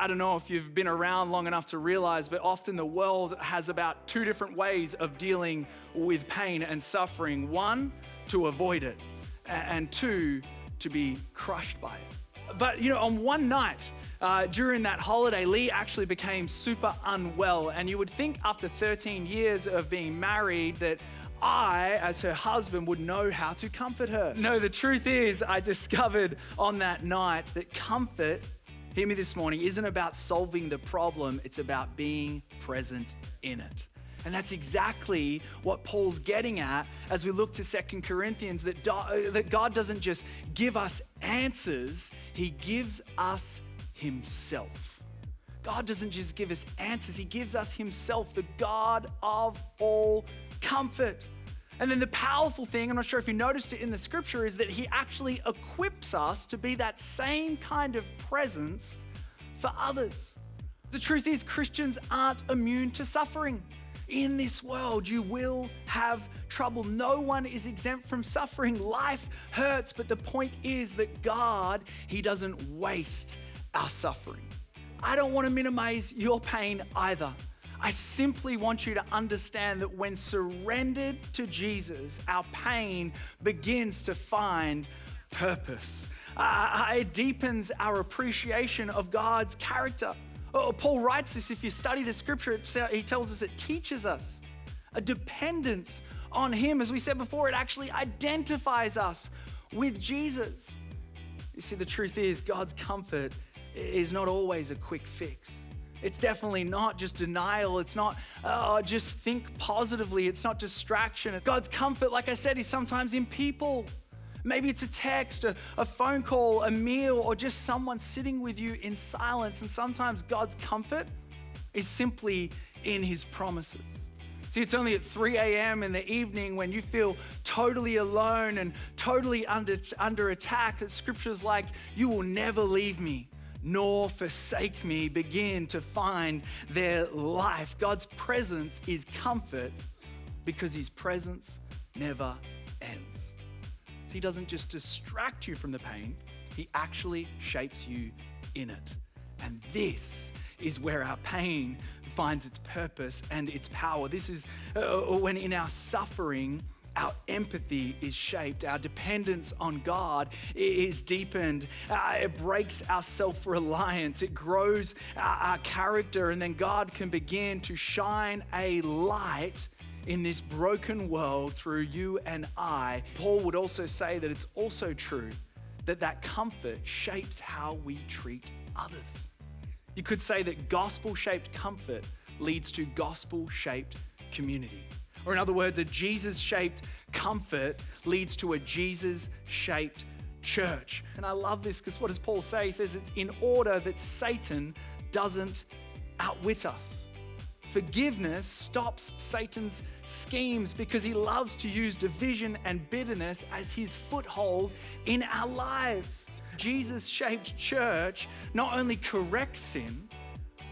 I don't know if you've been around long enough to realize, but often the world has about two different ways of dealing with pain and suffering. One, to avoid it, and two, to be crushed by it. But on one night during that holiday, Lee actually became super unwell. And you would think after 13 years of being married that I, as her husband, would know how to comfort her. No, the truth is I discovered on that night that comfort, hear me this morning, isn't about solving the problem, it's about being present in it. And that's exactly what Paul's getting at as we look to 2 Corinthians, that God doesn't just give us answers, he gives us himself. God doesn't just give us answers, he gives us himself, the God of all comfort. And then the powerful thing, I'm not sure if you noticed it in the scripture, is that he actually equips us to be that same kind of presence for others. The truth is, Christians aren't immune to suffering. In this world, you will have trouble. No one is exempt from suffering. Life hurts, but the point is that God, he doesn't waste our suffering. I don't want to minimize your pain either. I simply want you to understand that when surrendered to Jesus, our pain begins to find purpose. It deepens our appreciation of God's character. Paul writes this, if you study the scripture, he tells us it teaches us a dependence on him. As we said before, it actually identifies us with Jesus. You see, the truth is God's comfort is not always a quick fix. It's definitely not just denial. It's not just think positively. It's not distraction. God's comfort, like I said, is sometimes in people. Maybe it's a text, a phone call, a meal, or just someone sitting with you in silence. And sometimes God's comfort is simply in his promises. See, it's only at 3 a.m. in the evening when you feel totally alone and totally under attack that scriptures like, you will never leave me, nor forsake me, begin to find their life. God's presence is comfort because his presence never ends. So he doesn't just distract you from the pain, he actually shapes you in it. And this is where our pain finds its purpose and its power. This is when in our suffering, our empathy is shaped, our dependence on God is deepened, it breaks our self-reliance, it grows our character, and then God can begin to shine a light in this broken world through you and I. Paul would also say that it's also true that comfort shapes how we treat others. You could say that gospel-shaped comfort leads to gospel-shaped community. Or in other words, a Jesus-shaped comfort leads to a Jesus-shaped church. And I love this because what does Paul say? He says it's in order that Satan doesn't outwit us. Forgiveness stops Satan's schemes because he loves to use division and bitterness as his foothold in our lives. Jesus-shaped church not only corrects sin,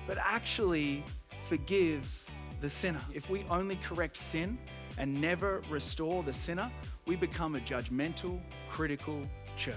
but actually forgives the sinner. If we only correct sin and never restore the sinner, we become a judgmental, critical church.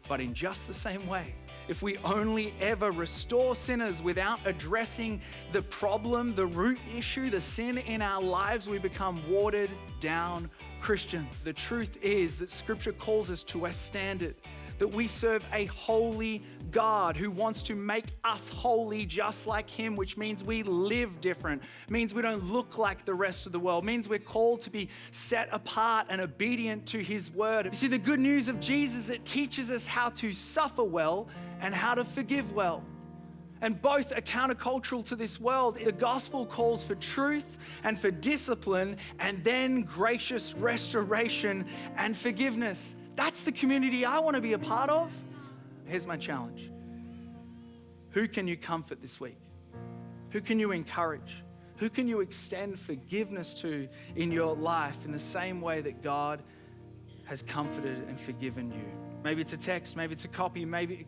But in just the same way, if we only ever restore sinners without addressing the problem, the root issue, the sin in our lives, we become watered down Christians. The truth is that Scripture calls us to a standard, that we serve a holy God who wants to make us holy just like him, which means we live different, means we don't look like the rest of the world, means we're called to be set apart and obedient to his word. You see, the good news of Jesus, it teaches us how to suffer well and how to forgive well. And both are countercultural to this world. The gospel calls for truth and for discipline and then gracious restoration and forgiveness. That's the community I want to be a part of. Here's my challenge. Who can you comfort this week? Who can you encourage? Who can you extend forgiveness to in your life in the same way that God has comforted and forgiven you? Maybe it's a text, maybe it's a coffee, maybe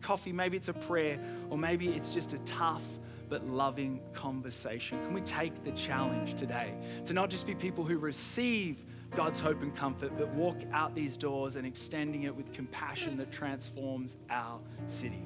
it's a prayer, or maybe it's just a tough but loving conversation. Can we take the challenge today to not just be people who receive God's hope and comfort, but walk out these doors and extending it with compassion that transforms our city?